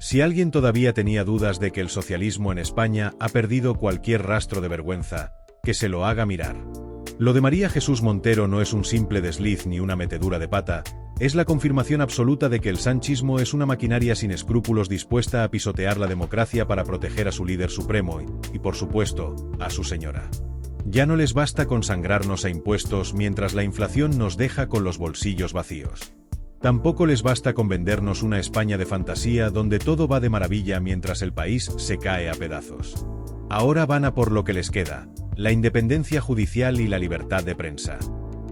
Si alguien todavía tenía dudas de que el socialismo en España ha perdido cualquier rastro de vergüenza, que se lo haga mirar. Lo de María Jesús Montero no es un simple desliz ni una metedura de pata, es la confirmación absoluta de que el sanchismo es una maquinaria sin escrúpulos dispuesta a pisotear la democracia para proteger a su líder supremo y, por supuesto, a su señora. Ya no les basta consangrarnos a impuestos mientras la inflación nos deja con los bolsillos vacíos. Tampoco les basta con vendernos una España de fantasía donde todo va de maravilla mientras el país se cae a pedazos. Ahora van a por lo que les queda, la independencia judicial y la libertad de prensa.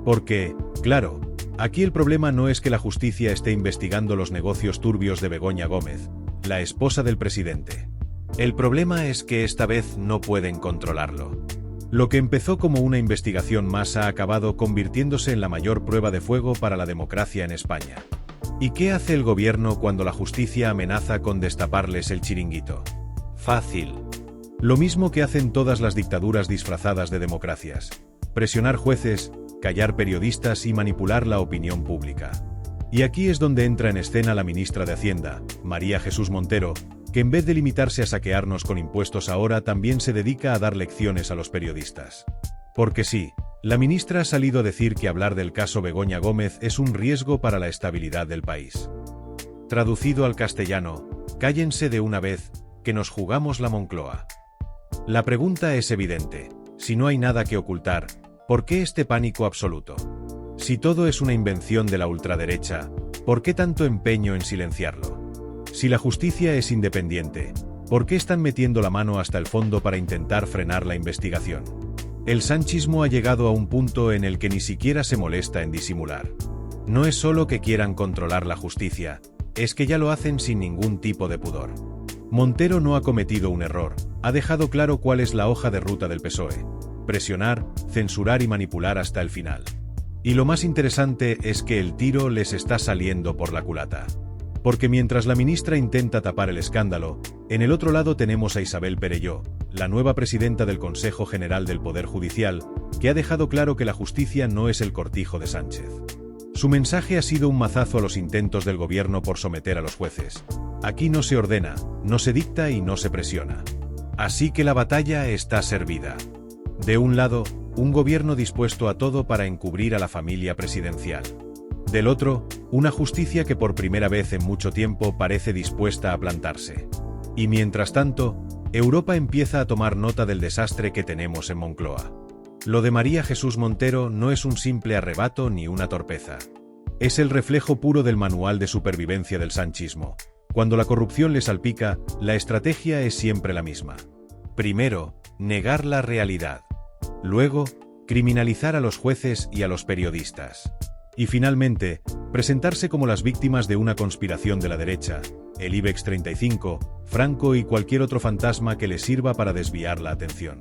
Porque, claro, aquí el problema no es que la justicia esté investigando los negocios turbios de Begoña Gómez, la esposa del presidente. El problema es que esta vez no pueden controlarlo. Lo que empezó como una investigación más ha acabado convirtiéndose en la mayor prueba de fuego para la democracia en España. ¿Y qué hace el gobierno cuando la justicia amenaza con destaparles el chiringuito? Fácil. Lo mismo que hacen todas las dictaduras disfrazadas de democracias: presionar jueces, callar periodistas y manipular la opinión pública. Y aquí es donde entra en escena la ministra de Hacienda, María Jesús Montero, que en vez de limitarse a saquearnos con impuestos ahora también se dedica a dar lecciones a los periodistas. Porque sí, la ministra ha salido a decir que hablar del caso Begoña Gómez es un riesgo para la estabilidad del país. Traducido al castellano: cállense de una vez, que nos jugamos la Moncloa. La pregunta es evidente: si no hay nada que ocultar, ¿por qué este pánico absoluto? Si todo es una invención de la ultraderecha, ¿por qué tanto empeño en silenciarlo? Si la justicia es independiente, ¿por qué están metiendo la mano hasta el fondo para intentar frenar la investigación? El sanchismo ha llegado a un punto en el que ni siquiera se molesta en disimular. No es solo que quieran controlar la justicia, es que ya lo hacen sin ningún tipo de pudor. Montero no ha cometido un error, ha dejado claro cuál es la hoja de ruta del PSOE: presionar, censurar y manipular hasta el final. Y lo más interesante es que el tiro les está saliendo por la culata. Porque mientras la ministra intenta tapar el escándalo, en el otro lado tenemos a Isabel Perelló, la nueva presidenta del Consejo General del Poder Judicial, que ha dejado claro que la justicia no es el cortijo de Sánchez. Su mensaje ha sido un mazazo a los intentos del gobierno por someter a los jueces. Aquí no se ordena, no se dicta y no se presiona. Así que la batalla está servida. De un lado, un gobierno dispuesto a todo para encubrir a la familia presidencial. Del otro, una justicia que por primera vez en mucho tiempo parece dispuesta a plantarse. Y mientras tanto, Europa empieza a tomar nota del desastre que tenemos en Moncloa. Lo de María Jesús Montero no es un simple arrebato ni una torpeza. Es el reflejo puro del manual de supervivencia del sanchismo. Cuando la corrupción le salpica, la estrategia es siempre la misma. Primero, negar la realidad. Luego, criminalizar a los jueces y a los periodistas. Y finalmente, presentarse como las víctimas de una conspiración de la derecha, el IBEX 35, Franco y cualquier otro fantasma que les sirva para desviar la atención.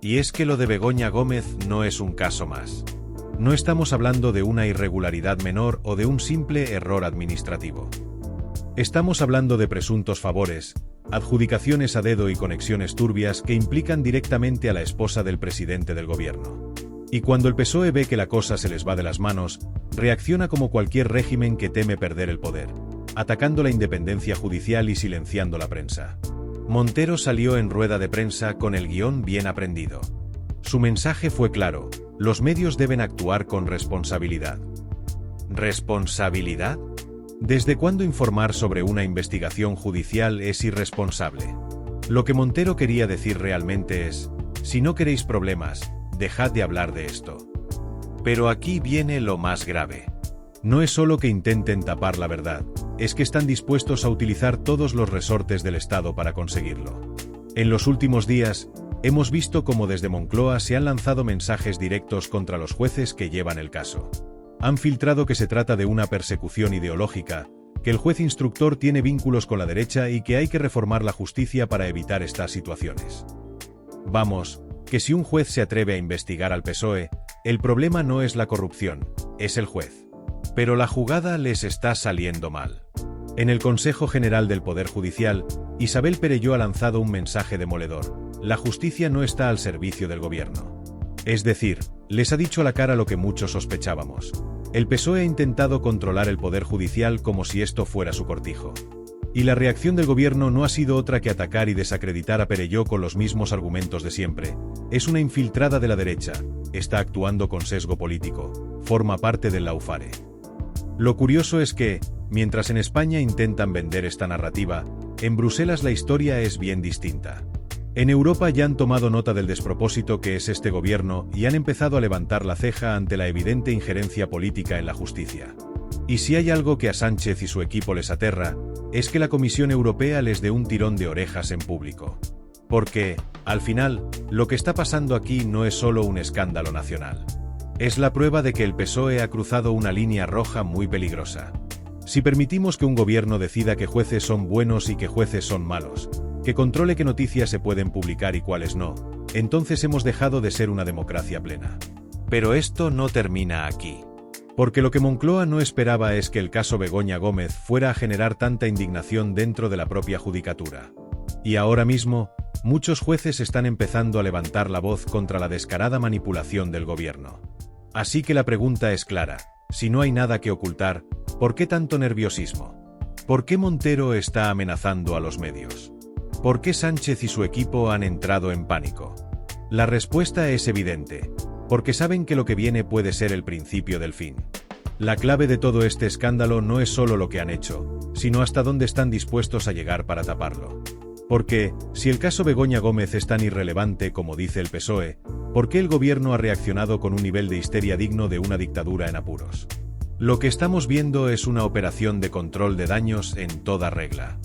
Y es que lo de Begoña Gómez no es un caso más. No estamos hablando de una irregularidad menor o de un simple error administrativo. Estamos hablando de presuntos favores, adjudicaciones a dedo y conexiones turbias que implican directamente a la esposa del presidente del gobierno. Y cuando el PSOE ve que la cosa se les va de las manos, reacciona como cualquier régimen que teme perder el poder, atacando la independencia judicial y silenciando la prensa. Montero salió en rueda de prensa con el guión bien aprendido. Su mensaje fue claro: los medios deben actuar con responsabilidad. ¿Responsabilidad? ¿Desde cuándo informar sobre una investigación judicial es irresponsable? Lo que Montero quería decir realmente es: si no queréis problemas, dejad de hablar de esto. Pero aquí viene lo más grave. No es solo que intenten tapar la verdad, es que están dispuestos a utilizar todos los resortes del Estado para conseguirlo. En los últimos días, hemos visto cómo desde Moncloa se han lanzado mensajes directos contra los jueces que llevan el caso. Han filtrado que se trata de una persecución ideológica, que el juez instructor tiene vínculos con la derecha y que hay que reformar la justicia para evitar estas situaciones. Vamos, que si un juez se atreve a investigar al PSOE, el problema no es la corrupción, es el juez. Pero la jugada les está saliendo mal. En el Consejo General del Poder Judicial, Isabel Perelló ha lanzado un mensaje demoledor: la justicia no está al servicio del gobierno. Es decir, les ha dicho a la cara lo que muchos sospechábamos. El PSOE ha intentado controlar el Poder Judicial como si esto fuera su cortijo. Y la reacción del gobierno no ha sido otra que atacar y desacreditar a Perelló con los mismos argumentos de siempre. Es una infiltrada de la derecha, está actuando con sesgo político, forma parte del Laufare. Lo curioso es que, mientras en España intentan vender esta narrativa, en Bruselas la historia es bien distinta. En Europa ya han tomado nota del despropósito que es este gobierno y han empezado a levantar la ceja ante la evidente injerencia política en la justicia. Y si hay algo que a Sánchez y su equipo les aterra, es que la Comisión Europea les dé un tirón de orejas en público. Porque, al final, lo que está pasando aquí no es solo un escándalo nacional. Es la prueba de que el PSOE ha cruzado una línea roja muy peligrosa. Si permitimos que un gobierno decida que jueces son buenos y que jueces son malos, que controle qué noticias se pueden publicar y cuáles no, entonces hemos dejado de ser una democracia plena. Pero esto no termina aquí. Porque lo que Moncloa no esperaba es que el caso Begoña Gómez fuera a generar tanta indignación dentro de la propia judicatura. Y ahora mismo, muchos jueces están empezando a levantar la voz contra la descarada manipulación del gobierno. Así que la pregunta es clara, si no hay nada que ocultar, ¿por qué tanto nerviosismo? ¿Por qué Montero está amenazando a los medios? ¿Por qué Sánchez y su equipo han entrado en pánico? La respuesta es evidente. Porque saben que lo que viene puede ser el principio del fin. La clave de todo este escándalo no es solo lo que han hecho, sino hasta dónde están dispuestos a llegar para taparlo. Porque, si el caso Begoña Gómez es tan irrelevante como dice el PSOE, ¿por qué el gobierno ha reaccionado con un nivel de histeria digno de una dictadura en apuros? Lo que estamos viendo es una operación de control de daños en toda regla.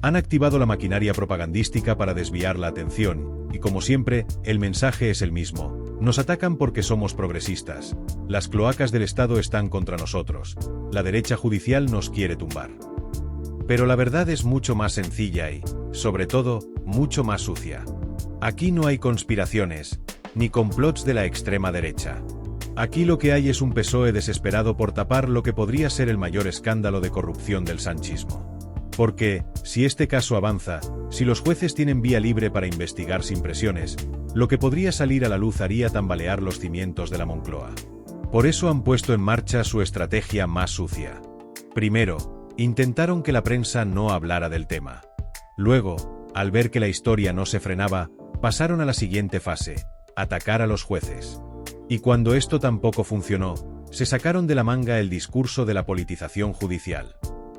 Han activado la maquinaria propagandística para desviar la atención, y como siempre, el mensaje es el mismo. Nos atacan porque somos progresistas. Las cloacas del Estado están contra nosotros. La derecha judicial nos quiere tumbar. Pero la verdad es mucho más sencilla y, sobre todo, mucho más sucia. Aquí no hay conspiraciones, ni complots de la extrema derecha. Aquí lo que hay es un PSOE desesperado por tapar lo que podría ser el mayor escándalo de corrupción del sanchismo. Porque, si este caso avanza, si los jueces tienen vía libre para investigar sin presiones, lo que podría salir a la luz haría tambalear los cimientos de la Moncloa. Por eso han puesto en marcha su estrategia más sucia. Primero, intentaron que la prensa no hablara del tema. Luego, al ver que la historia no se frenaba, pasaron a la siguiente fase, atacar a los jueces. Y cuando esto tampoco funcionó, se sacaron de la manga el discurso de la politización judicial.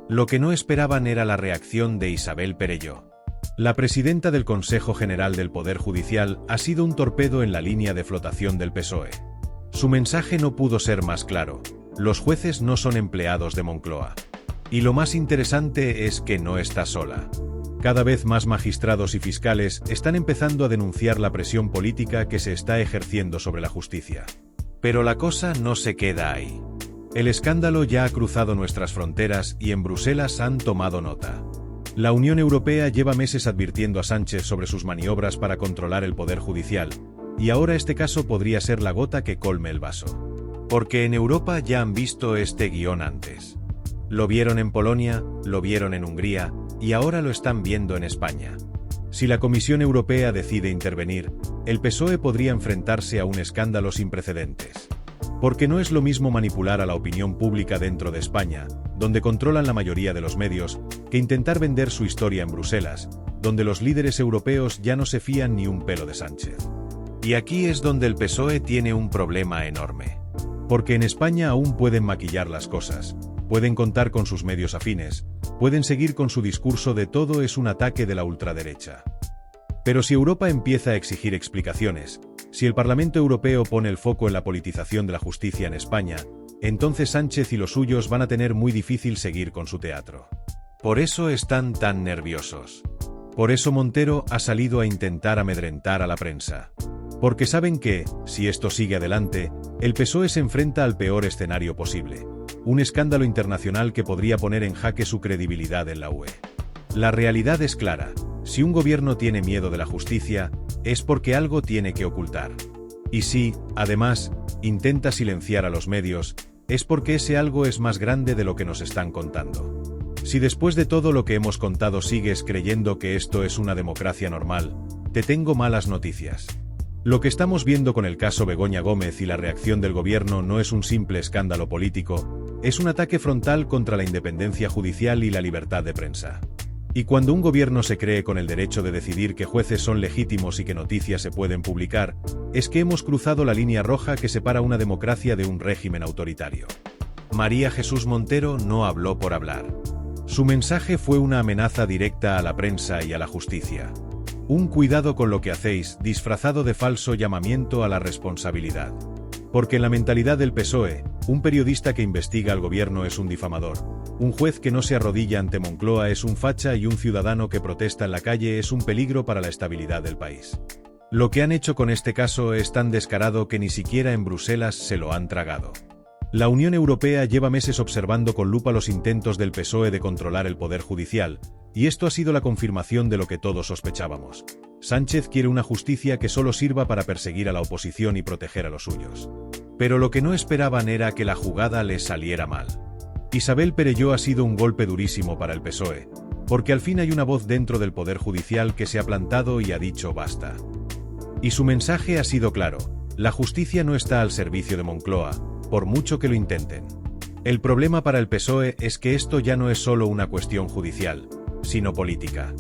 Lo que no esperaban era la reacción de Isabel Perelló. La presidenta del Consejo General del Poder Judicial ha sido un torpedo en la línea de flotación del PSOE. Su mensaje no pudo ser más claro: los jueces no son empleados de Moncloa. Y lo más interesante es que no está sola. Cada vez más magistrados y fiscales están empezando a denunciar la presión política que se está ejerciendo sobre la justicia. Pero la cosa no se queda ahí. El escándalo ya ha cruzado nuestras fronteras y en Bruselas han tomado nota. La Unión Europea lleva meses advirtiendo a Sánchez sobre sus maniobras para controlar el poder judicial, y ahora este caso podría ser la gota que colme el vaso. Porque en Europa ya han visto este guión antes. Lo vieron en Polonia, lo vieron en Hungría, y ahora lo están viendo en España. Si la Comisión Europea decide intervenir, el PSOE podría enfrentarse a un escándalo sin precedentes. Porque no es lo mismo manipular a la opinión pública dentro de España, donde controlan la mayoría de los medios, que intentar vender su historia en Bruselas, donde los líderes europeos ya no se fían ni un pelo de Sánchez. Y aquí es donde el PSOE tiene un problema enorme. Porque en España aún pueden maquillar las cosas, pueden contar con sus medios afines, pueden seguir con su discurso de todo es un ataque de la ultraderecha. Pero si Europa empieza a exigir explicaciones, si el Parlamento Europeo pone el foco en la politización de la justicia en España, entonces Sánchez y los suyos van a tener muy difícil seguir con su teatro. Por eso están tan nerviosos. Por eso Montero ha salido a intentar amedrentar a la prensa. Porque saben que, si esto sigue adelante, el PSOE se enfrenta al peor escenario posible. Un escándalo internacional que podría poner en jaque su credibilidad en la UE. La realidad es clara. Si un gobierno tiene miedo de la justicia, es porque algo tiene que ocultar. Y si, además, intenta silenciar a los medios, es porque ese algo es más grande de lo que nos están contando. Si después de todo lo que hemos contado sigues creyendo que esto es una democracia normal, te tengo malas noticias. Lo que estamos viendo con el caso Begoña Gómez y la reacción del gobierno no es un simple escándalo político, es un ataque frontal contra la independencia judicial y la libertad de prensa. Y cuando un gobierno se cree con el derecho de decidir que jueces son legítimos y que noticias se pueden publicar, es que hemos cruzado la línea roja que separa una democracia de un régimen autoritario. María Jesús Montero no habló por hablar. Su mensaje fue una amenaza directa a la prensa y a la justicia. Un cuidado con lo que hacéis, disfrazado de falso llamamiento a la responsabilidad. Porque en la mentalidad del PSOE, un periodista que investiga al gobierno es un difamador, un juez que no se arrodilla ante Moncloa es un facha y un ciudadano que protesta en la calle es un peligro para la estabilidad del país. Lo que han hecho con este caso es tan descarado que ni siquiera en Bruselas se lo han tragado. La Unión Europea lleva meses observando con lupa los intentos del PSOE de controlar el poder judicial, y esto ha sido la confirmación de lo que todos sospechábamos. Sánchez quiere una justicia que solo sirva para perseguir a la oposición y proteger a los suyos. Pero lo que no esperaban era que la jugada les saliera mal. Isabel Perelló ha sido un golpe durísimo para el PSOE, porque al fin hay una voz dentro del Poder Judicial que se ha plantado y ha dicho basta. Y su mensaje ha sido claro: la justicia no está al servicio de Moncloa, por mucho que lo intenten. El problema para el PSOE es que esto ya no es solo una cuestión judicial, sino política.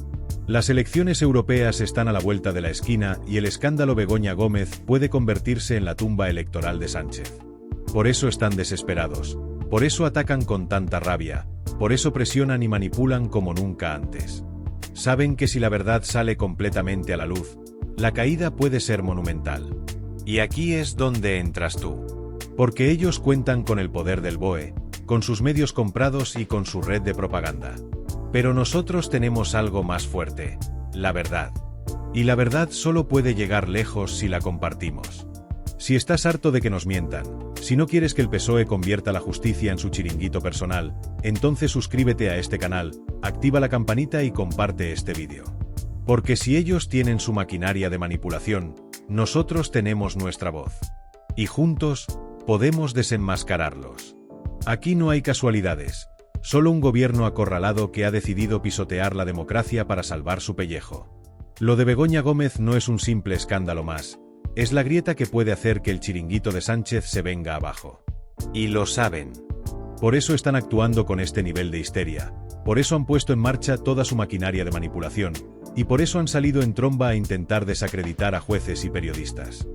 Las elecciones europeas están a la vuelta de la esquina y el escándalo Begoña Gómez puede convertirse en la tumba electoral de Sánchez. Por eso están desesperados, por eso atacan con tanta rabia, por eso presionan y manipulan como nunca antes. Saben que si la verdad sale completamente a la luz, la caída puede ser monumental. Y aquí es donde entras tú. Porque ellos cuentan con el poder del BOE, con sus medios comprados y con su red de propaganda. Pero nosotros tenemos algo más fuerte: la verdad. Y la verdad solo puede llegar lejos si la compartimos. Si estás harto de que nos mientan, si no quieres que el PSOE convierta la justicia en su chiringuito personal, entonces suscríbete a este canal, activa la campanita y comparte este vídeo. Porque si ellos tienen su maquinaria de manipulación, nosotros tenemos nuestra voz. Y juntos, podemos desenmascararlos. Aquí no hay casualidades, solo un gobierno acorralado que ha decidido pisotear la democracia para salvar su pellejo. Lo de Begoña Gómez no es un simple escándalo más, es la grieta que puede hacer que el chiringuito de Sánchez se venga abajo. Y lo saben. Por eso están actuando con este nivel de histeria, por eso han puesto en marcha toda su maquinaria de manipulación, y por eso han salido en tromba a intentar desacreditar a jueces y periodistas.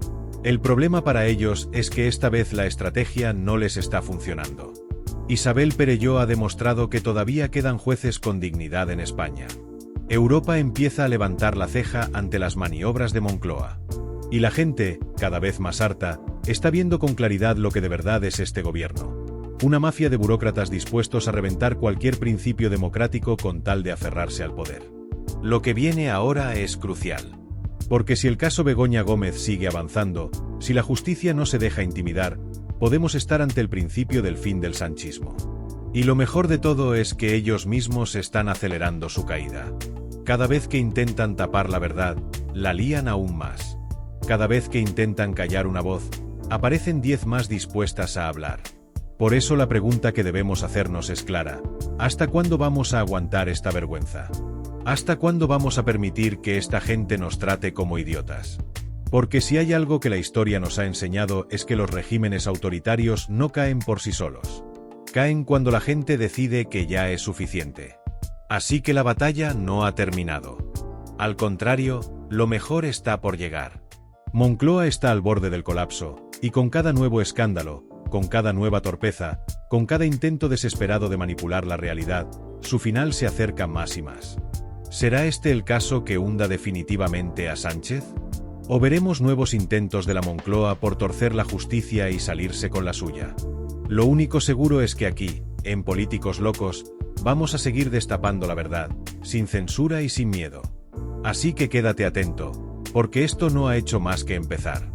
El problema para ellos es que esta vez la estrategia no les está funcionando. Isabel Perelló ha demostrado que todavía quedan jueces con dignidad en España. Europa empieza a levantar la ceja ante las maniobras de Moncloa. Y la gente, cada vez más harta, está viendo con claridad lo que de verdad es este gobierno. Una mafia de burócratas dispuestos a reventar cualquier principio democrático con tal de aferrarse al poder. Lo que viene ahora es crucial. Porque si el caso Begoña Gómez sigue avanzando, si la justicia no se deja intimidar, podemos estar ante el principio del fin del sanchismo. Y lo mejor de todo es que ellos mismos están acelerando su caída. Cada vez que intentan tapar la verdad, la lían aún más. Cada vez que intentan callar una voz, aparecen 10 más dispuestas a hablar. Por eso la pregunta que debemos hacernos es clara: ¿hasta cuándo vamos a aguantar esta vergüenza? ¿Hasta cuándo vamos a permitir que esta gente nos trate como idiotas? Porque si hay algo que la historia nos ha enseñado es que los regímenes autoritarios no caen por sí solos. Caen cuando la gente decide que ya es suficiente. Así que la batalla no ha terminado. Al contrario, lo mejor está por llegar. Moncloa está al borde del colapso, y con cada nuevo escándalo, con cada nueva torpeza, con cada intento desesperado de manipular la realidad, su final se acerca más y más. ¿Será este el caso que hunda definitivamente a Sánchez? ¿O veremos nuevos intentos de la Moncloa por torcer la justicia y salirse con la suya? Lo único seguro es que aquí, en Políticos Locos, vamos a seguir destapando la verdad, sin censura y sin miedo. Así que quédate atento, porque esto no ha hecho más que empezar.